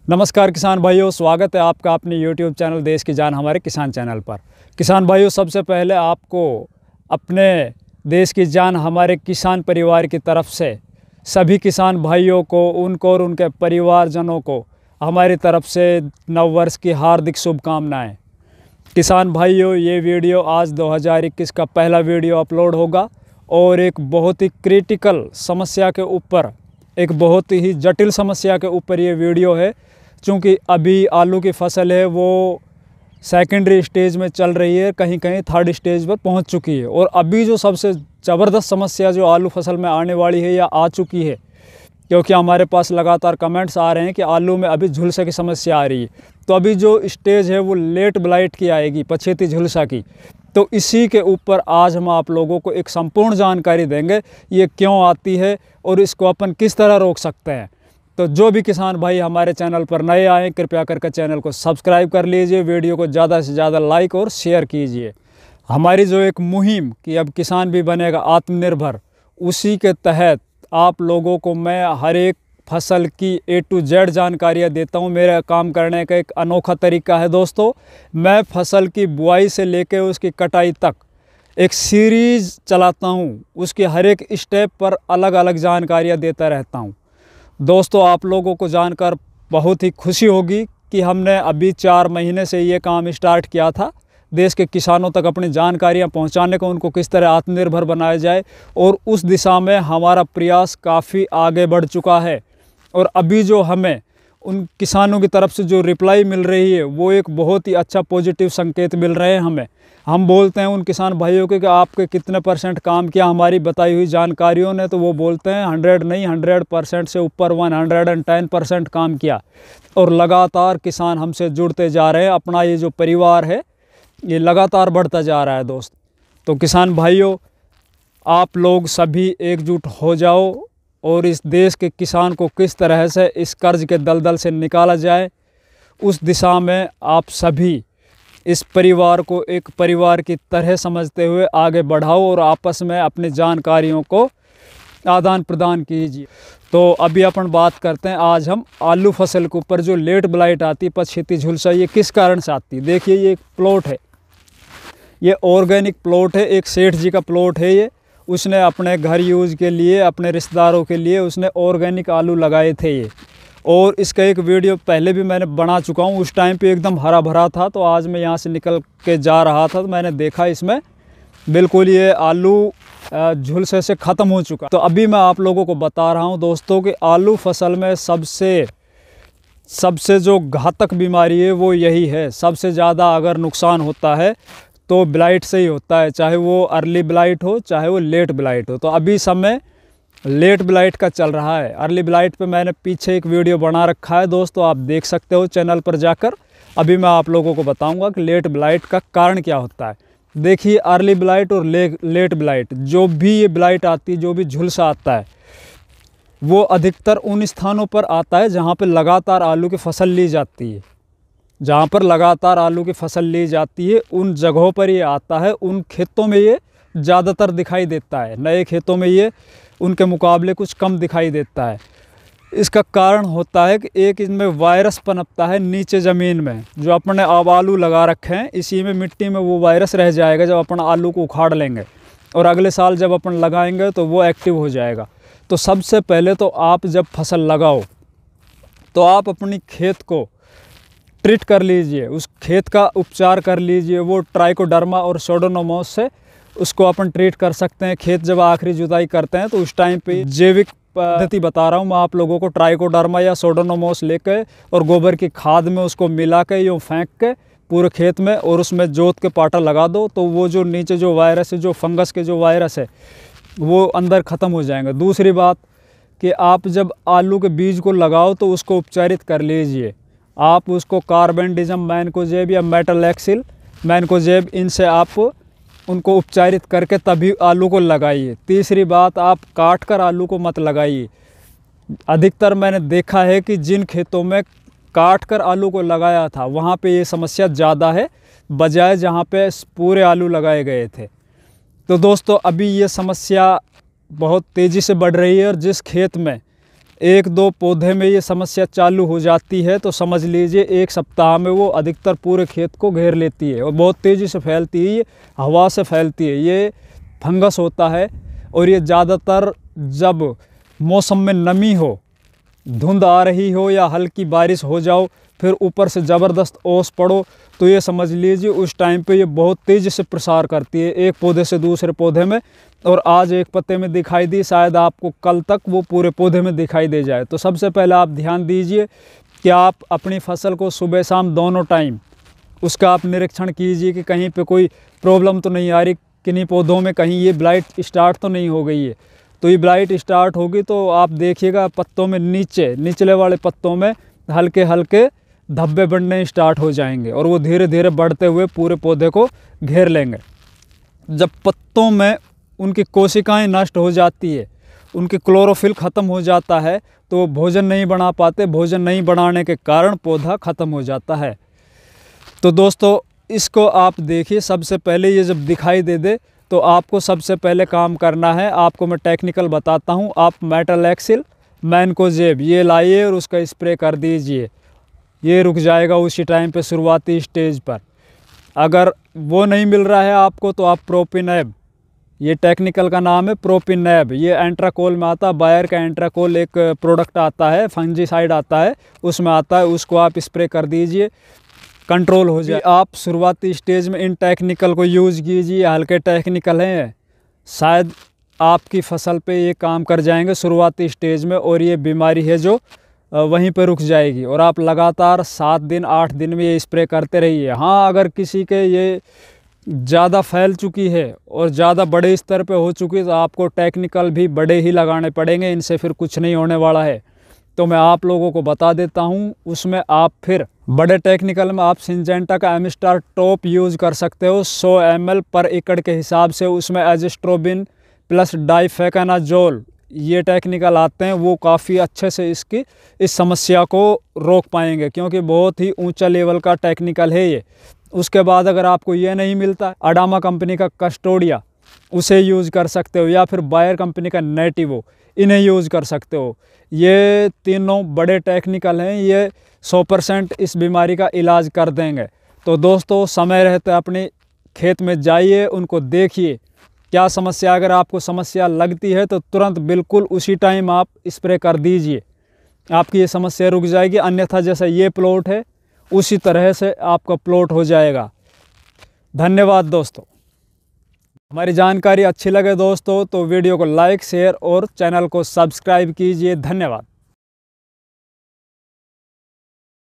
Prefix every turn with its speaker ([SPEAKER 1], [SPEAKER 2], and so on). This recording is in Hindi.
[SPEAKER 1] नमस्कार किसान भाइयों, स्वागत है आपका अपने YouTube चैनल देश की जान हमारे किसान चैनल पर। किसान भाइयों, सबसे पहले आपको अपने देश की जान हमारे किसान परिवार की तरफ से सभी किसान भाइयों को, उनको और उनके परिवारजनों को हमारी तरफ से नववर्ष की हार्दिक शुभकामनाएं। किसान भाइयों, ये वीडियो आज 2021 का पहला वीडियो अपलोड होगा और एक बहुत ही क्रिटिकल समस्या के ऊपर, एक बहुत ही जटिल समस्या के ऊपर ये वीडियो है। क्योंकि अभी आलू की फसल है वो सेकेंडरी स्टेज में चल रही है, कहीं कहीं थर्ड स्टेज पर पहुंच चुकी है। और अभी जो सबसे ज़बरदस्त समस्या जो आलू फसल में आने वाली है या आ चुकी है, क्योंकि हमारे पास लगातार कमेंट्स आ रहे हैं कि आलू में अभी झुलसा की समस्या आ रही है। तो अभी जो स्टेज है वो लेट ब्लाइट की आएगी, पछेती झुलसा की। तो इसी के ऊपर आज हम आप लोगों को एक संपूर्ण जानकारी देंगे, ये क्यों आती है और इसको अपन किस तरह रोक सकते हैं। तो जो भी किसान भाई हमारे चैनल पर नए आए, कृपया करके चैनल को सब्सक्राइब कर लीजिए, वीडियो को ज़्यादा से ज़्यादा लाइक और शेयर कीजिए। हमारी जो एक मुहिम कि अब किसान भी बनेगा आत्मनिर्भर, उसी के तहत आप लोगों को मैं हर एक फसल की A to Z जानकारियाँ देता हूँ। मेरा काम करने का एक अनोखा तरीका है दोस्तों। मैं फसल की बुआई से लेकर उसकी कटाई तक एक सीरीज़ चलाता हूँ, उसके हर एक स्टेप पर अलग अलग जानकारियाँ देता रहता हूँ। दोस्तों, आप लोगों को जानकर बहुत ही खुशी होगी कि हमने अभी 4 महीने से ये काम स्टार्ट किया था, देश के किसानों तक अपनी जानकारियाँ पहुँचाने को, उनको किस तरह आत्मनिर्भर बनाया जाए। और उस दिशा में हमारा प्रयास काफ़ी आगे बढ़ चुका है। और अभी जो हमें उन किसानों की तरफ से जो रिप्लाई मिल रही है वो एक बहुत ही अच्छा पॉजिटिव संकेत मिल रहे हैं हमें। हम बोलते हैं उन किसान भाइयों के कि आपके कितने % काम किया हमारी बताई हुई जानकारियों ने, तो वो बोलते हैं 100 नहीं 100% से ऊपर 110% काम किया। और लगातार किसान हमसे जुड़ते जा रहे हैं, अपना ये जो परिवार है ये लगातार बढ़ता जा रहा है दोस्त। तो किसान भाइयों, आप लोग सभी एकजुट हो जाओ और इस देश के किसान को किस तरह से इस कर्ज के दलदल से निकाला जाए, उस दिशा में आप सभी इस परिवार को एक परिवार की तरह समझते हुए आगे बढ़ाओ और आपस में अपनी जानकारियों को आदान प्रदान कीजिए। तो अभी अपन बात करते हैं, आज हम आलू फसल के ऊपर जो लेट ब्लाइट आती है, पछेती झुलसा, ये किस कारण से आती है। देखिए, ये एक प्लॉट है, ये ऑर्गेनिक प्लॉट है, एक सेठ जी का प्लॉट है। ये उसने अपने घर यूज़ के लिए, अपने रिश्तेदारों के लिए उसने ऑर्गेनिक आलू लगाए थे ये। और इसका एक वीडियो पहले भी मैंने बना चुका हूँ। उस टाइम पे एकदम हरा भरा था, तो आज मैं यहाँ से निकल के जा रहा था तो मैंने देखा इसमें बिल्कुल ये आलू झुलसे से ख़त्म हो चुका। तो अभी मैं आप लोगों को बता रहा हूँ दोस्तों कि आलू फसल में सबसे जो घातक बीमारी है वो यही है। सबसे ज़्यादा अगर नुकसान होता है तो ब्लाइट से ही होता है, चाहे वो अर्ली ब्लाइट हो चाहे वो लेट ब्लाइट हो। तो अभी समय लेट ब्लाइट का चल रहा है। अर्ली ब्लाइट पे मैंने पीछे एक वीडियो बना रखा है दोस्तों, आप देख सकते हो चैनल पर जाकर। अभी मैं आप लोगों को बताऊंगा कि लेट ब्लाइट का कारण क्या होता है। देखिए, अर्ली ब्लाइट और लेट ब्लाइट, जो भी ये ब्लाइट आती है, जो भी झुलसा आता है, वो अधिकतर उन स्थानों पर आता है जहाँ पर लगातार आलू की फसल ली जाती है। जहाँ पर लगातार आलू की फसल ली जाती है उन जगहों पर ये आता है। उन खेतों में ये ज़्यादातर दिखाई देता है, नए खेतों में ये उनके मुकाबले कुछ कम दिखाई देता है। इसका कारण होता है कि एक इनमें वायरस पनपता है नीचे ज़मीन में, जो अपने अब आलू लगा रखे हैं इसी में मिट्टी में वो वायरस रह जाएगा। जब अपन आलू को उखाड़ लेंगे और अगले साल जब अपन लगाएंगे तो वो एक्टिव हो जाएगा। तो सबसे पहले तो आप जब फसल लगाओ तो आप अपनी खेत को ट्रीट कर लीजिए, उस खेत का उपचार कर लीजिए। वो ट्राइकोडर्मा और सूडोमोनास से उसको अपन ट्रीट कर सकते हैं। खेत जब आखिरी जुताई करते हैं तो उस टाइम पे जैविक पद्धति बता रहा हूँ मैं आप लोगों को, ट्राइकोडर्मा या सूडोमोनास लेकर और गोबर की खाद में उसको मिला के यूँ फेंक के पूरे खेत में और उसमें जोत के पाटा लगा दो, तो वो जो नीचे जो वायरस है, जो फंगस के जो वायरस है, वो अंदर ख़त्म हो जाएंगे। दूसरी बात कि आप जब आलू के बीज को लगाओ तो उसको उपचारित कर लीजिए। आप उसको कार्बेंडिज्म मैनकोजेब या मेटलैक्सिल मैनकोजेब, इनसे आप उनको उपचारित करके तभी आलू को लगाइए। तीसरी बात, आप काट कर आलू को मत लगाइए। अधिकतर मैंने देखा है कि जिन खेतों में काट कर आलू को लगाया था वहाँ पे ये समस्या ज़्यादा है, बजाय जहाँ पे पूरे आलू लगाए गए थे। तो दोस्तों, अभी ये समस्या बहुत तेज़ी से बढ़ रही है और जिस खेत में एक दो पौधे में ये समस्या चालू हो जाती है तो समझ लीजिए 1 सप्ताह में वो अधिकतर पूरे खेत को घेर लेती है और बहुत तेज़ी से फैलती है। ये हवा से फैलती है, ये फंगस होता है। और ये ज़्यादातर जब मौसम में नमी हो, धुंध आ रही हो या हल्की बारिश हो जाओ, फिर ऊपर से ज़बरदस्त ओस पड़ो, तो ये समझ लीजिए उस टाइम पे ये बहुत तेज़ी से प्रसार करती है एक पौधे से दूसरे पौधे में। और आज एक पत्ते में दिखाई दी, शायद आपको कल तक वो पूरे पौधे में दिखाई दे जाए। तो सबसे पहले आप ध्यान दीजिए कि आप अपनी फसल को सुबह शाम दोनों टाइम उसका आप निरीक्षण कीजिए कि कहीं पे कोई प्रॉब्लम तो नहीं आ रही, किन्हीं पौधों में कहीं ये ब्लाइट स्टार्ट तो नहीं हो गई है। तो ये ब्लाइट स्टार्ट होगी तो आप देखिएगा पत्तों में निचले वाले पत्तों में हल्के हल्के धब्बे बढ़ने स्टार्ट हो जाएंगे और वो धीरे धीरे बढ़ते हुए पूरे पौधे को घेर लेंगे। जब पत्तों में उनकी कोशिकाएं नष्ट हो जाती है, उनकी क्लोरोफिल ख़त्म हो जाता है, तो वो भोजन नहीं बना पाते। भोजन नहीं बनाने के कारण पौधा ख़त्म हो जाता है। तो दोस्तों इसको आप देखिए, सबसे पहले ये जब दिखाई दे तो आपको सबसे पहले काम करना है, आपको मैं टेक्निकल बताता हूँ। आप मेटलैक्सिल मैनकोजेब ये लाइए और उसका स्प्रे कर दीजिए। ये रुक जाएगा उसी टाइम पे शुरुआती स्टेज पर। अगर वो नहीं मिल रहा है आपको तो आप प्रोपिनैब, ये टेक्निकल का नाम है प्रोपिनैब, ये एंट्राकोल में आता है। बायर का एंट्राकोल एक प्रोडक्ट आता है, फंजीसाइड आता है, उसमें आता है, उसको आप स्प्रे कर दीजिए, कंट्रोल हो जाए। आप शुरुआती स्टेज में इन टेक्निकल को यूज़ कीजिए, हल्के टेक्निकल हैं, शायद आपकी फसल पे ये काम कर जाएंगे शुरुआती स्टेज में और ये बीमारी है जो वहीं पर रुक जाएगी। और आप लगातार 7 दिन 8 दिन में ये स्प्रे करते रहिए। हाँ, अगर किसी के ये ज़्यादा फैल चुकी है और ज़्यादा बड़े स्तर पे हो चुकी है तो आपको टेक्निकल भी बड़े ही लगाने पड़ेंगे, इनसे फिर कुछ नहीं होने वाला है। तो मैं आप लोगों को बता देता हूँ, उसमें आप फिर बड़े टेक्निकल में आप सिंजेंटा का एमिस्टार टॉप यूज़ कर सकते हो 100 ml पर एकड़ के हिसाब से। उसमें एजिस्ट्रोबिन प्लस डाइफेनाजोल ये टेक्निकल आते हैं, वो काफ़ी अच्छे से इस समस्या को रोक पाएंगे, क्योंकि बहुत ही ऊंचा लेवल का टेक्निकल है ये। उसके बाद अगर आपको ये नहीं मिलता, अडामा कंपनी का कस्टोडिया उसे यूज़ कर सकते हो, या फिर बायर कंपनी का नेटिवो, इन्हें यूज़ कर सकते हो। ये तीनों बड़े टेक्निकल हैं, ये 100% इस बीमारी का इलाज कर देंगे। तो दोस्तों समय रहते अपने खेत में जाइए, उनको देखिए क्या समस्या। अगर आपको समस्या लगती है तो तुरंत बिल्कुल उसी टाइम आप स्प्रे कर दीजिए, आपकी ये समस्या रुक जाएगी। अन्यथा जैसा ये प्लॉट है उसी तरह से आपका प्लॉट हो जाएगा। धन्यवाद दोस्तों। हमारी जानकारी अच्छी लगे दोस्तों तो वीडियो को लाइक, शेयर और चैनल को सब्सक्राइब कीजिए। धन्यवाद।